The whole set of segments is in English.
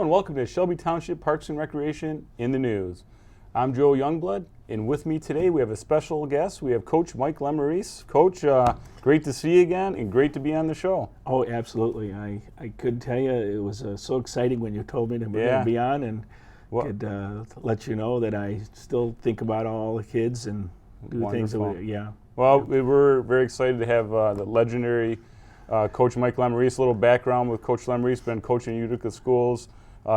and welcome to Shelby Township Parks and Recreation in the News. I'm Joe Youngblood, and with me today we have a special guest. We have Coach Mike Lemarice. Coach, great to see you again, and great to be on the show. Oh, absolutely. I could tell you it was so exciting when you told me that we're going to be on, and could let you know that I still think about all the kids and do things that Well, we're very excited to have the legendary Coach Mike Lemarice. A little background with Coach Lemarice, been coaching Utica schools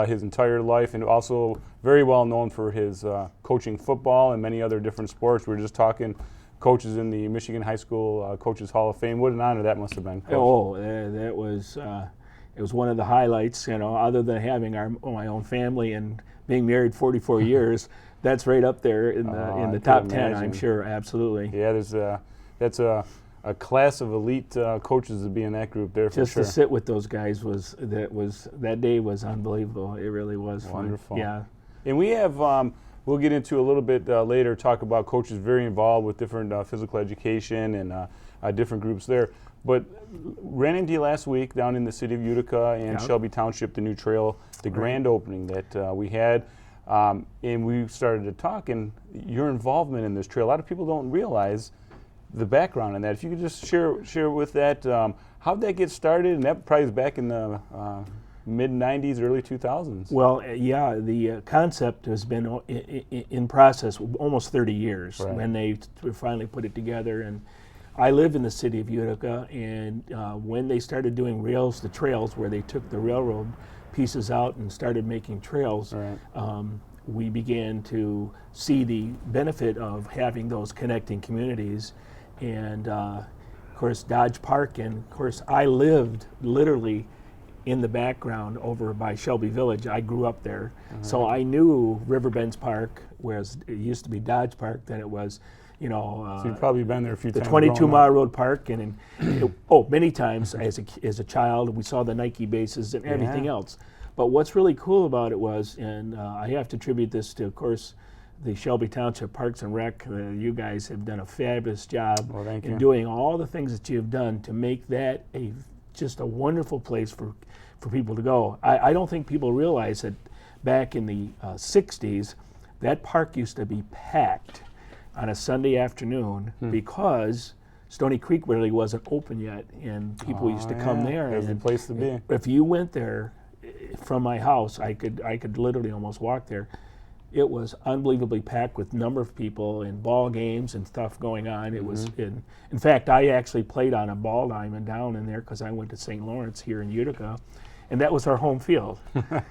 his entire life, and also very well known for his coaching football and many other different sports. We were just talking coaches in the Michigan High School Coaches Hall of Fame. What an honor that must have been, Coach. Oh, that was it was one of the highlights. You know, other than having my own family and being married 44 years, that's right up there in the top 10. I'm sure, absolutely. Yeah, that's a class of elite coaches to be in that group there for Just sure. to sit with those guys that day was unbelievable. It really was wonderful. Fun. Yeah. And we have we'll get into a little bit later, talk about coaches very involved with different physical education and different groups there. But ran into you last week down in the city of Utica and Shelby Township, the new trail, the grand opening that we had. And we started to talk, and your involvement in this trail, a lot of people don't realize the background in that. If you could just share with that, how'd that get started? And that probably is back in the mid-90s, early 2000s. Well, the concept has been in process almost 30 years when they finally put it together. And I live in the city of Utica, and when they started doing the trails where they took the railroad pieces out and started making trails, we began to see the benefit of having those connecting communities. And of course, Dodge Park, and of course, I lived literally in the background over by Shelby Village. I grew up there, so I knew Riverbends Park, whereas it used to be Dodge Park, then it was, so you've probably been there a few times. The 22-mile road park, and many times as a child, we saw the Nike bases and everything else. But what's really cool about it was, and I have to attribute this to, of course, the Shelby Township Parks and Rec. You guys have done a fabulous job in doing all the things that you've done to make that just a wonderful place for people to go. I don't think people realize that back in the 60s, that park used to be packed on a Sunday afternoon because Stony Creek really wasn't open yet, and people used to come there. It was the place to be. If you went there from my house, I could literally almost walk there. It was unbelievably packed with number of people and ball games and stuff going on. It was in fact, I actually played on a ball diamond down in there because I went to St. Lawrence here in Utica, and that was our home field.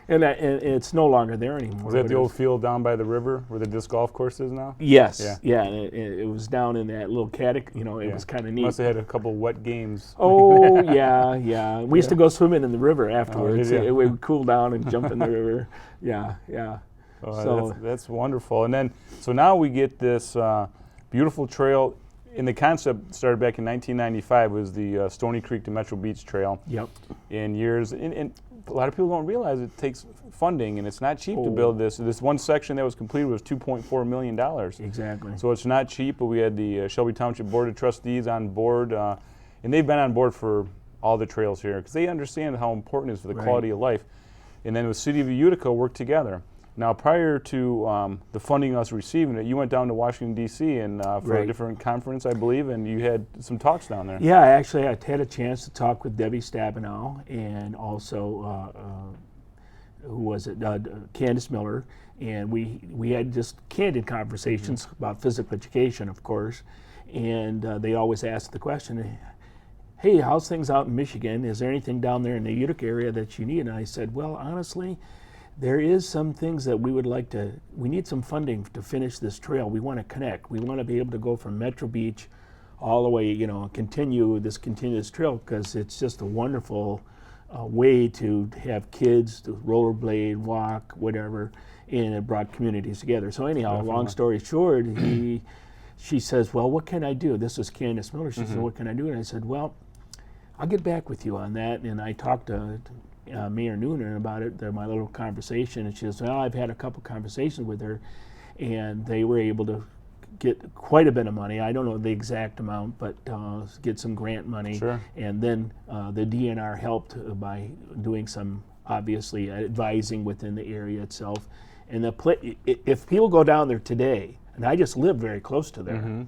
and it's no longer there anymore. Was that the old field down by the river where the disc golf course is now? Yes. Yeah. And it was down in that little it was kind of neat. Must have had a couple wet games. Oh, yeah. We used to go swimming in the river afterwards. We would cool down and jump in the river. Yeah. Oh, so that's wonderful. And then, so now we get this beautiful trail. And the concept started back in 1995 was the Stony Creek to Metro Beach Trail. Yep. In years, and a lot of people don't realize it takes funding, and it's not cheap to build this. This one section that was completed was $2.4 million. Exactly. So it's not cheap, but we had the Shelby Township Board of Trustees on board, and they've been on board for all the trails here because they understand how important it is for the quality of life. And then the City of Utica worked together. Now, prior to the funding us receiving it, you went down to Washington, D.C. and for a different conference, I believe, and you had some talks down there. Yeah, actually, I had a chance to talk with Debbie Stabenow and also, who was it, Candace Miller, and we had just candid conversations about physical education, of course, and they always ask the question, hey, how's things out in Michigan? Is there anything down there in the Utica area that you need? And I said, well, honestly, there is some things that we need some funding to finish this trail. We want to connect. We want to be able to go from Metro Beach all the way, continue this continuous trail because it's just a wonderful way to have kids to rollerblade, walk, whatever, and it brought communities together. So anyhow, long story short, she says, well, what can I do? This is Candace Miller. She said, what can I do? And I said, well, I'll get back with you on that. And I talked to Mayor Noonan about it, my little conversation, and she says, well, I've had a couple conversations with her, and they were able to get quite a bit of money. I don't know the exact amount, but get some grant money. Sure. And then the DNR helped by doing some obviously advising within the area itself. And if people go down there today, and I just live very close to there,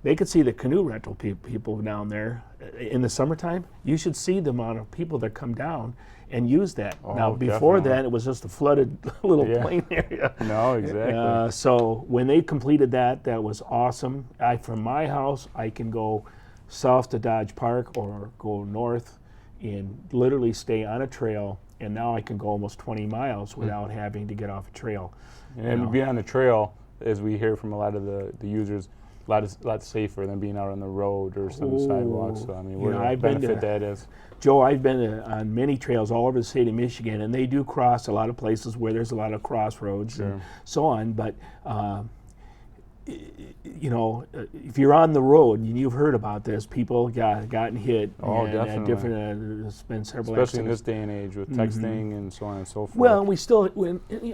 they could see the canoe rental people down there in the summertime. You should see the amount of people that come down and use that. Now, before definitely. then, it was just a flooded little plain area. No, exactly. So when they completed that, that was awesome. From my house, I can go south to Dodge Park or go north and literally stay on a trail. And now I can go almost 20 miles without having to get off a trail. And being on the trail, as we hear from a lot of the users, a lot safer than being out on the road or some sidewalks. So I mean, what a benefit that is. Joe, I've been on many trails all over the state of Michigan, and they do cross a lot of places where there's a lot of crossroads and so on. But you know, if you're on the road, and you've heard about this, people gotten hit. Oh, and definitely. There's been several Especially in accidents. this day and age with texting and so on and so forth. Well,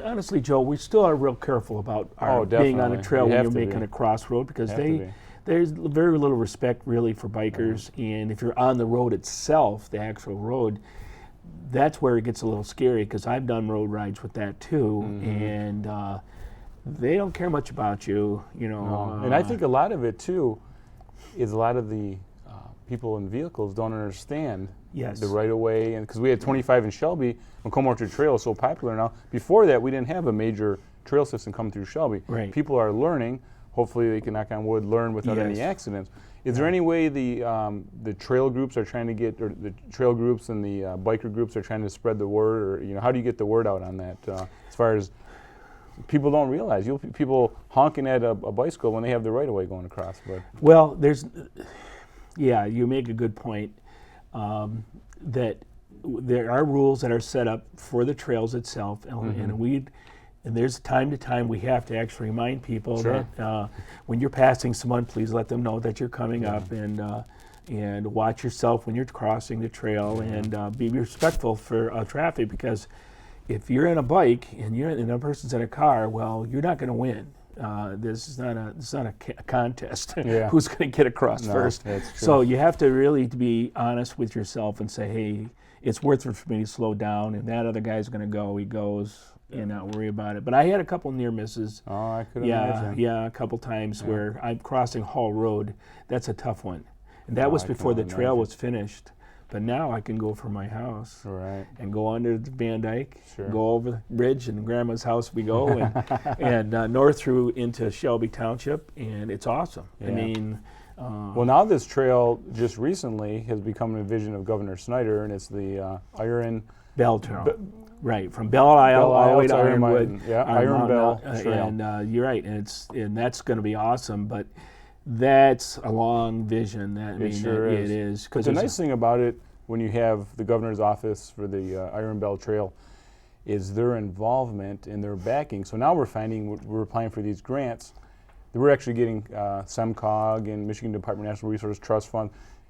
honestly, Joe, we still are real careful about being on a definitely. trail You when have you're to making be. a crossroad, because Have to be. there's very little respect really for bikers. And if you're on the road itself, the actual road, that's where it gets a little scary, because I've done road rides with that too, and they don't care much about you, you know. No. And I think a lot of it too is a lot of the people in vehicles don't understand the right of way, and because we had 25 in Shelby, when Comb Orchard Trail is so popular now. Before that, we didn't have a major trail system come through Shelby. Right. People are learning. Hopefully, they can, knock on wood, learn without any accidents. Is there any way the trail groups are trying to get, or the trail groups and the biker groups are trying to spread the word, or how do you get the word out on that? As far as people don't realize, people honking at a bicycle when they have the right of way going across. But well, you make a good point. That there are rules that are set up for the trails itself, and there's time to time we have to actually remind people that when you're passing someone, please let them know that you're coming up, and watch yourself when you're crossing the trail, and be respectful for traffic, because if you're in a bike and another person's in a car, well, you're not going to win. This is not a contest. Who's going to get across first? That's true. So you have to really be honest with yourself and say, hey, it's worth it for me to slow down, and that other guy's going to go. He goes, and not worry about it. But I had a couple near misses. Oh, I could imagine. Yeah, a couple times where I'm crossing Hall Road. That's a tough one, and that was before the trail was finished. But now I can go from my house and go under the Van Dyke, go over the bridge, and Grandma's house we go, and north through into Shelby Township, and it's awesome. I mean, well, now this trail just recently has become a vision of Governor Snyder, and it's the Iron Bell Trail. Right, from Bell Isle all the way to Ironwood. Iron Bell Trail. And you're right, and that's going to be awesome, but that's a long vision. It is. Because the nice thing about it, when you have the governor's office for the Iron Bell Trail, is their involvement and their backing. So now we're finding, we're applying for these grants, that we're actually getting SEMCOG and Michigan Department of Natural Resources Trust Fund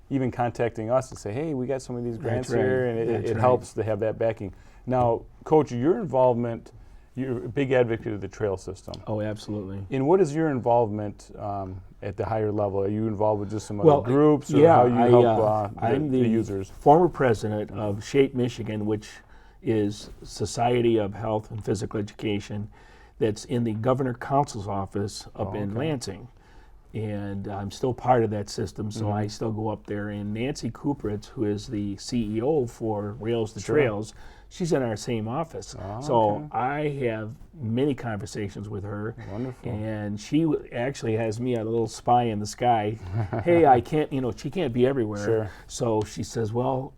even contacting us to say, hey, we got some of these grants here, and it helps to have that backing. Now, Coach, your involvement, you're a big advocate of the trail system. Oh, absolutely. And what is your involvement at the higher level? Are you involved with just some other groups, or how you help I'm the users? Former president of SHAPE Michigan, which is Society of Health and Physical Education, that's in the Governor Council's office up in Lansing. And I'm still part of that system, so I still go up there. And Nancy Kupritz, who is the CEO for Rails to Trails, she's in our same office. So I have many conversations with her. Wonderful. And she actually has me a little spy in the sky. Hey, I can't, she can't be everywhere. So she says, well,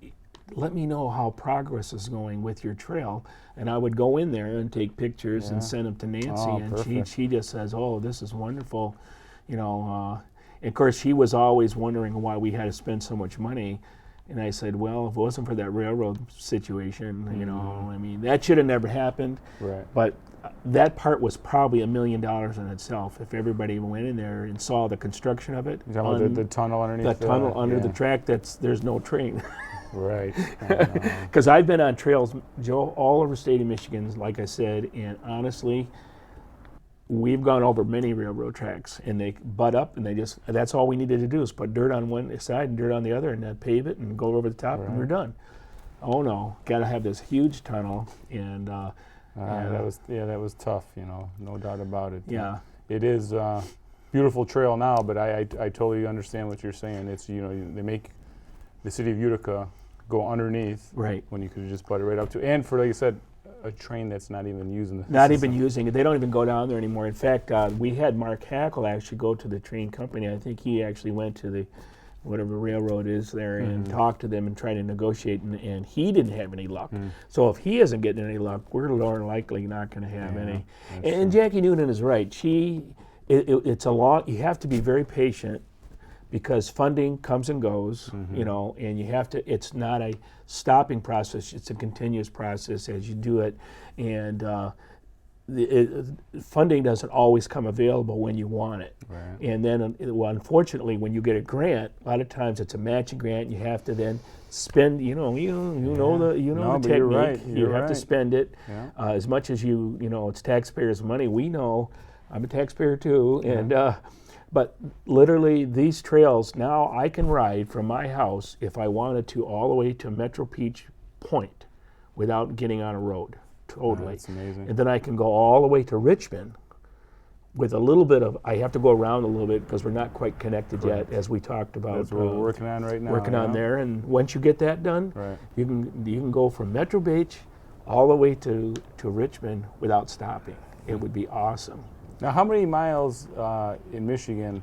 let me know how progress is going with your trail. And I would go in there and take pictures and send them to Nancy. And she just says, oh, this is wonderful. And of course, she was always wondering why we had to spend so much money. And I said, well, if it wasn't for that railroad situation, I mean, that should have never happened. Right. But that part was probably $1 million in itself. If everybody went in there and saw the construction of it. You're talking about the tunnel underneath? The tunnel under the track, there's no train. Right. Because I've been on trails, Joe, all over the state of Michigan, like I said, and honestly, we've gone over many railroad tracks, and they butt up, and that's all we needed to do is put dirt on one side and dirt on the other, and then pave it and go over the top, and we're done. Oh no, got to have this huge tunnel, and that was tough, no doubt about it. yeah. It is a beautiful trail now, but I totally understand what you're saying. It's, they make the city of Utica go underneath Right. when you could have just put it right up to, and for, like you said, a train that's not even using the Not system. even using it. They don't even go down there anymore. In fact, we had Mark Hackle actually go to the train company. I think he actually went to the whatever railroad is there and talked to them and tried to negotiate, and he didn't have any luck. So if he isn't getting any luck, we're more than likely not going to have any. And Jackie Noonan is right. It's a long. You have to be very patient because funding comes and goes, and you have to. It's not a stopping process. It's a continuous process as you do it, and funding doesn't always come available when you want it. Right. And then, unfortunately, when you get a grant, a lot of times it's a matching grant. You have to then spend. The No, technique. but you're right. You have to spend it Yeah. as much as it's taxpayers' money. We know. I'm a taxpayer too, and but literally these trails now I can ride from my house if I wanted to all the way to Metro Beach Point without getting on a road. Totally. That's amazing. And then I can go all the way to Richmond with a little bit of, I have to go around a little bit because we're not quite connected yet, as we talked about. That's what we're working on right now. Working on there, and once you get that done, Right. you can go from Metro Beach all the way to Richmond without stopping. It would be awesome. Now, how many miles in Michigan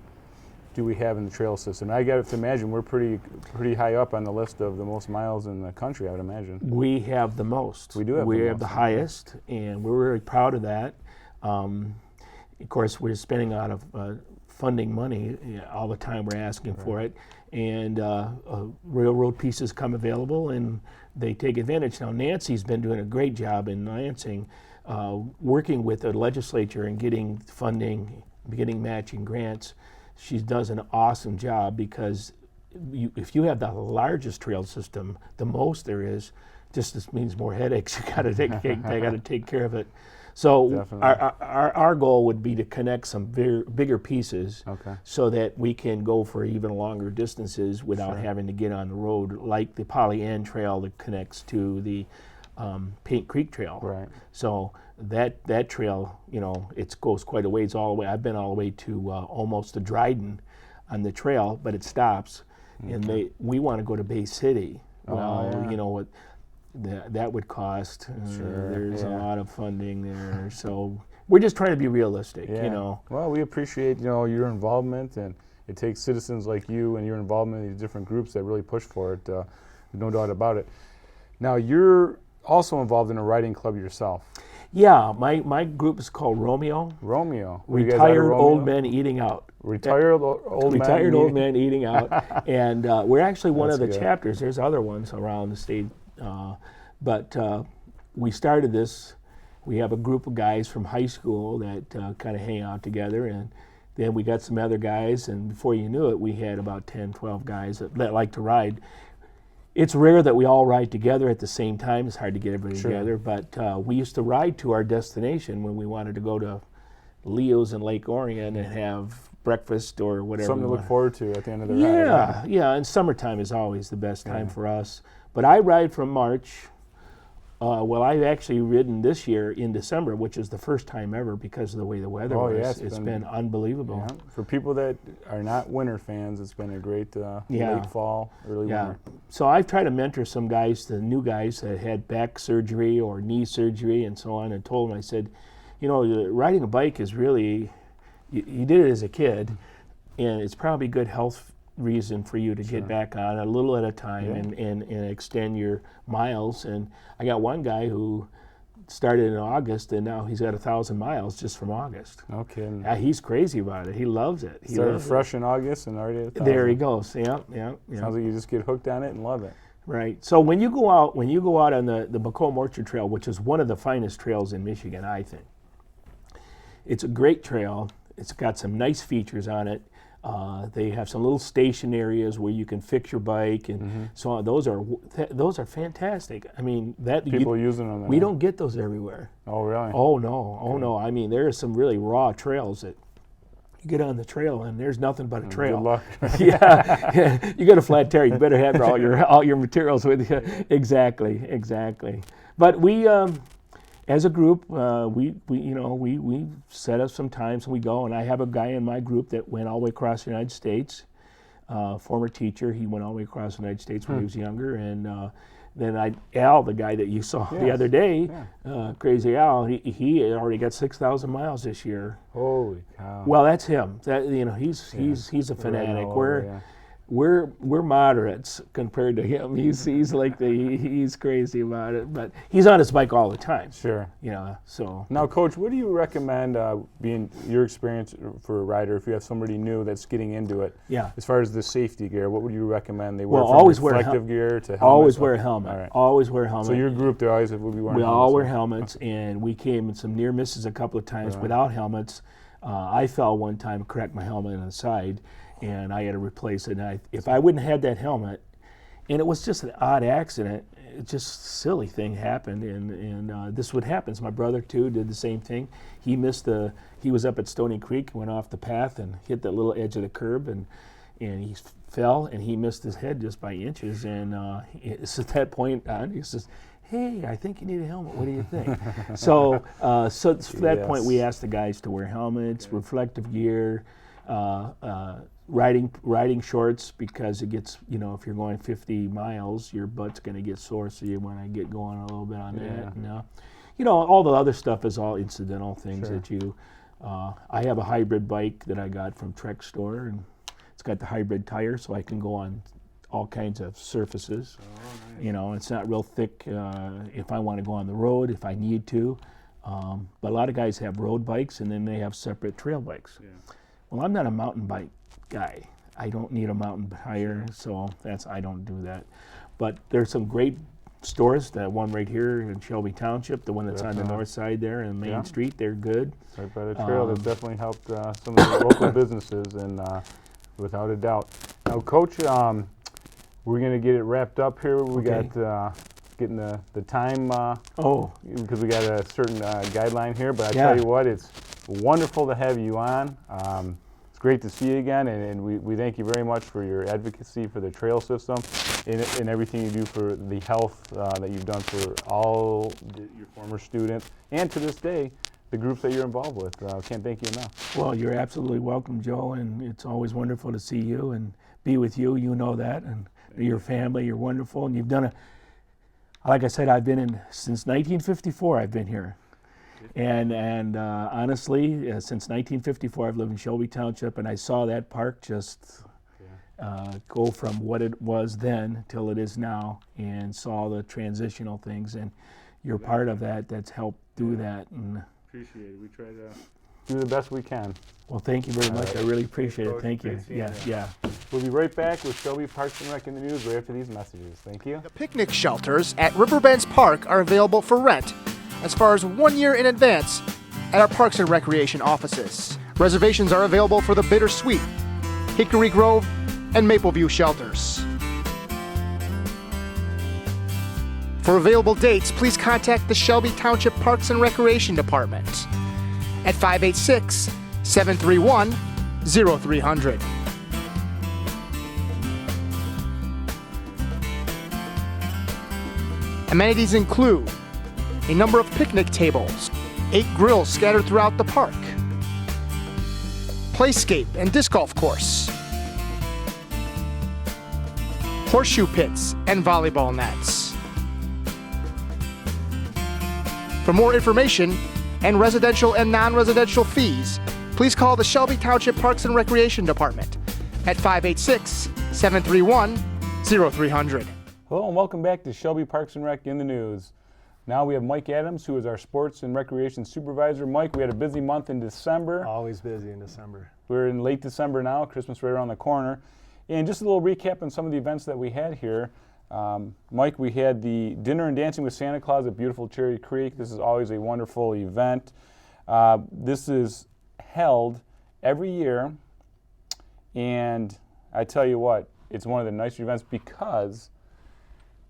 do we have in the trail system? I got to imagine we're pretty high up on the list of the most miles in the country, I would imagine. We have the most. We do have we the have the most. highest, and we're very proud of that. Of course, we're spending a lot of funding money all the time. We're asking for it, and railroad pieces come available, and they take advantage. Now, Nancy's been doing a great job in Lansing, working with the legislature and getting funding, getting matching grants. She does an awesome job because if you have the largest trail system, the most there is, just this means more headaches. You got to take care of it. So Definitely. our goal would be to connect some bigger pieces, Okay. so that we can go for even longer distances without having to get on the road, like the Polly Ann Trail that connects to the Paint Creek Trail. Right. So that trail, it goes quite a ways all the way. I've been all the way to almost to Dryden on the trail, but it stops, and we want to go to Bay City. Well, yeah. what that would cost. There's a lot of funding there, so we're just trying to be realistic. Yeah. Well, we appreciate your involvement, and it takes citizens like you and your involvement in these different groups that really push for it. No doubt about it. Now, you're also involved in a riding club yourself. Yeah, my group is called Romeo. Romeo. Were you guys out of Retired Romeo? Old Men Eating Out. Retired old men. Retired old men eating out, and we're actually one of the That's good. chapters. There's other ones around the state, but we started this. We have a group of guys from high school that kind of hang out together, and then we got some other guys, and before you knew it, we had about 10, 12 guys that like to ride. It's rare that we all ride together at the same time. It's hard to get everybody together, but we used to ride to our destination when we wanted to go to Leo's in Lake Orion and have breakfast or whatever. Something to look forward to at the end of the ride. Yeah, and summertime is always the best time for us. But I ride from March. I've actually ridden this year in December, which is the first time ever because of the way the weather was. Yeah, it's been unbelievable. Yeah. For people that are not winter fans, it's been a great late fall, early winter. So I've tried to mentor some guys, the new guys that had back surgery or knee surgery and so on, and told them, I said, riding a bike is really, you did it as a kid, and it's probably good health reason for you to get back on a little at a time and extend your miles. And I got one guy who started in August, and now he's at 1,000 miles just from August. No kidding. He's crazy about it. He loves it. He Started loves fresh in August and already at 1,000. There he goes. Yeah. Sounds like you just get hooked on it and love it. Right. So when you go out on the Macomb Orchard Trail, which is one of the finest trails in Michigan, I think. It's a great trail. It's got some nice features on it. They have some little station areas where you can fix your bike and so on. Those are fantastic. I mean, People using them. We don't get those everywhere. Oh, really? Oh no. I mean, there are some really raw trails that you get on the trail and there's nothing but a trail. Good luck. Yeah, you got a flat tire. You better have all your materials with you. Exactly. But we, as a group, we set up some times and we go. And I have a guy in my group that went all the way across the United States. Former teacher, he went all the way across the United States when he was younger, and then Al, the guy that you saw the other day, Crazy Al, he had already got 6,000 miles this year. Holy cow! Well, that's him. He's a fanatic. We're moderates compared to him. He's like he's crazy about it, but he's on his bike all the time. Sure. So now, Coach, what do you recommend being your experience for a rider if you have somebody new that's getting into it? Yeah. As far as the safety gear, what would you recommend they wear? Well, from always reflective gear to helmet? Always wear a helmet. All right. Always wear a helmet. So your group, they always will be wearing We helmets. all wear helmets, and we came in some near misses a couple of times without helmets. I fell one time, cracked my helmet on the side, and I had to replace it. And if I wouldn't have had that helmet, and it was just an odd accident, it just silly thing happened, and this would happen. So my brother too did the same thing. He was up at Stony Creek, went off the path and hit that little edge of the curb, and he fell and he missed his head just by inches. And it's at that point on, he says, "Hey, I think you need a helmet. What do you think?" so from that point, we asked the guys to wear helmets, reflective gear, riding shorts, because it gets, if you're going 50 miles, your butt's going to get sore, so you want to get going a little bit on that. All the other stuff is all incidental things that you. I have a hybrid bike that I got from Trek Store, and it's got the hybrid tire, so I can go on all kinds of surfaces. Oh, nice. It's not real thick if I want to go on the road, if I need to. But a lot of guys have road bikes, and then they have separate trail bikes. Yeah. Well, I'm not a mountain bike guy. I don't need a mountain tire, so I don't do that. But there's some great stores. That one right here in Shelby Township, the one that's on the north side there in Main Street, they're good. Right by the trail. That's definitely helped some of the local businesses, and without a doubt. Now, Coach, we're going to get it wrapped up here. We got getting the time because we got a certain guideline here. But I tell you what, it's wonderful to have you on. It's great to see you again, and we thank you very much for your advocacy for the trail system and everything you do for the health that you've done for all your former students and to this day, the groups that you're involved with. Can't thank you enough. Well, you're absolutely welcome, Joe, and it's always wonderful to see you and be with you. You know that, and your family, you're wonderful, and you've done like I said, I've been in since 1954. I've been here, and honestly, since 1954, I've lived in Shelby Township, and I saw that park just go from what it was then till it is now, and saw the transitional things, and you're part of that. That's helped do that, and appreciate it. We try to do the best we can. Well, thank you very much. I really appreciate it. Thank you. Yeah. We'll be right back with Shelby Parks and Rec in the News right after these messages. Thank you. The picnic shelters at Riverbends Park are available for rent as far as 1 year in advance at our Parks and Recreation offices. Reservations are available for the Bittersweet, Hickory Grove, and Mapleview shelters. For available dates, please contact the Shelby Township Parks and Recreation Department at 586-731-0300. Amenities include a number of picnic tables, 8 grills scattered throughout the park, playscape and disc golf course, horseshoe pits and volleyball nets. For more information and residential and non-residential fees, please call the Shelby Township Parks and Recreation Department at 586-731-0300. Hello and welcome back to Shelby Parks and Rec in the News. Now we have Mike Adams, who is our Sports and Recreation Supervisor. Mike, we had a busy month in December. Always busy in December. We're in late December now, Christmas right around the corner. And just a little recap on some of the events that we had here. Mike, we had the Dinner and Dancing with Santa Claus at beautiful Cherry Creek. This is always a wonderful event. This is held every year, and I tell you what, it's one of the nicer events because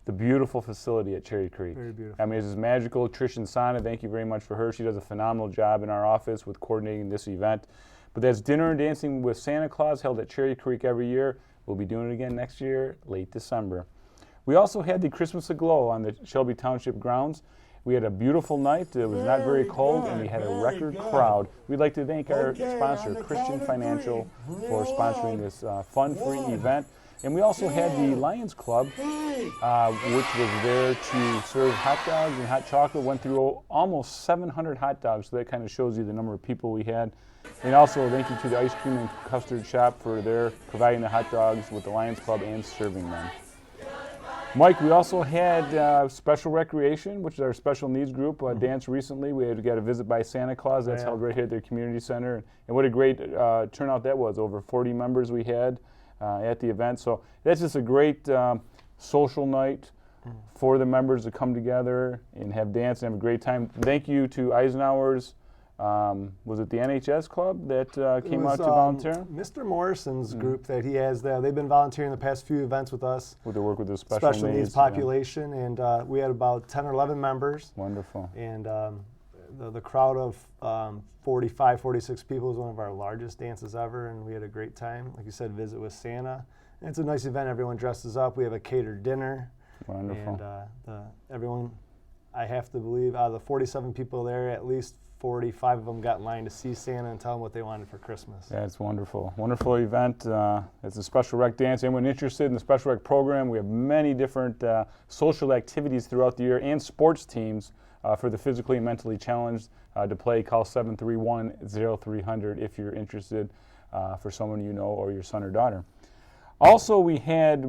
the beautiful facility at Cherry Creek. Very beautiful. I mean, this is magical. Trish and Sana, thank you very much for her. She does a phenomenal job in our office with coordinating this event. But that's Dinner and Dancing with Santa Claus, held at Cherry Creek every year. We'll be doing it again next year, late December. We also had the Christmas Aglow on the Shelby Township grounds. We had a beautiful night. It was not very cold, and we had a record crowd. We'd like to thank our sponsor, Christian Financial, for sponsoring this fun-free event. And we also had the Lions Club, which was there to serve hot dogs and hot chocolate. Went through almost 700 hot dogs, so that kind of shows you the number of people we had. And also thank you to the Ice Cream and Custard Shop for their providing the hot dogs with the Lions Club and serving them. Mike, we also had Special Recreation, which is our special needs group, dance recently. We got a visit by Santa Claus. That's held right here at their community center. And what a great turnout that was. Over 40 members we had at the event. So that's just a great social night for the members to come together and have dance and have a great time. Thank you to Eisenhower's, was it the NHS club that came out to volunteer? Mr. Morrison's group that he has there. They've been volunteering the past few events with us. With the work with the special needs population, and we had about 10 or 11 members. Wonderful. And the crowd of 45, 46 people was one of our largest dances ever, and we had a great time. Like you said, visit with Santa. And it's a nice event. Everyone dresses up. We have a catered dinner. Wonderful. And everyone, I have to believe, out of the 47 people there, at least 45 of them got in line to see Santa and tell him what they wanted for Christmas. That's wonderful. Wonderful event. It's a Special Rec dance. Anyone interested in the Special Rec program, we have many different social activities throughout the year and sports teams for the physically and mentally challenged to play. Call 731-0300 if you're interested for someone you know or your son or daughter. Also, we had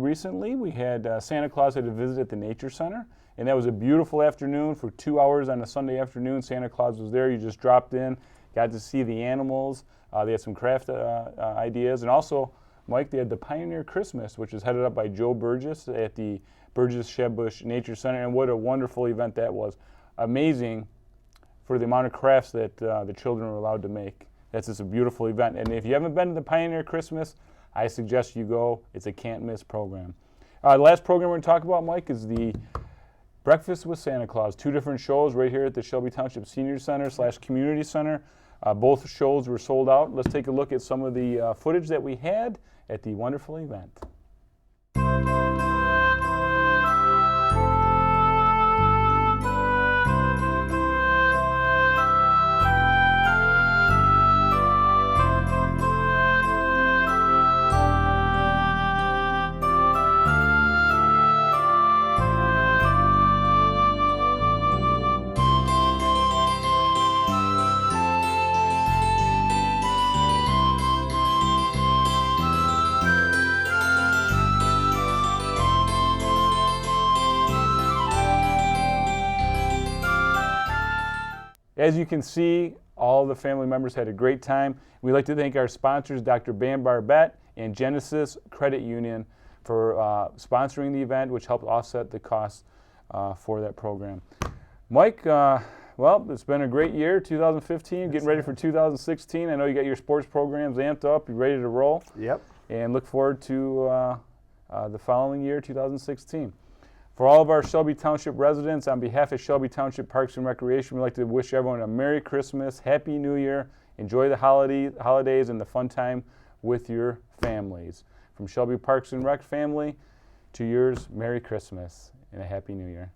Santa Claus had a visit at the Nature Center. And that was a beautiful afternoon for 2 hours on a Sunday afternoon. Santa Claus was there. You just dropped in, got to see the animals. They had some craft ideas. And also, Mike, they had the Pioneer Christmas, which is headed up by Joe Burgess at the Burgess-Shebbush Nature Center. And what a wonderful event that was. Amazing for the amount of crafts that the children were allowed to make. That's just a beautiful event. And if you haven't been to the Pioneer Christmas, I suggest you go. It's a can't-miss program. The last program we're going to talk about, Mike, is the Breakfast with Santa Claus. 2 different shows right here at the Shelby Township Senior Center / Community Center. Both shows were sold out. Let's take a look at some of the footage that we had at the wonderful event. As you can see, all the family members had a great time. We'd like to thank our sponsors, Dr. Bam Barbette and Genesis Credit Union, for sponsoring the event, which helped offset the costs for that program. Mike, well, it's been a great year, 2015, getting ready for 2016. I know you got your sports programs amped up, you're ready to roll. Yep. And look forward to the following year, 2016. For all of our Shelby Township residents, on behalf of Shelby Township Parks and Recreation, we'd like to wish everyone a Merry Christmas, Happy New Year, enjoy the holidays and the fun time with your families. From Shelby Parks and Rec family to yours, Merry Christmas and a Happy New Year.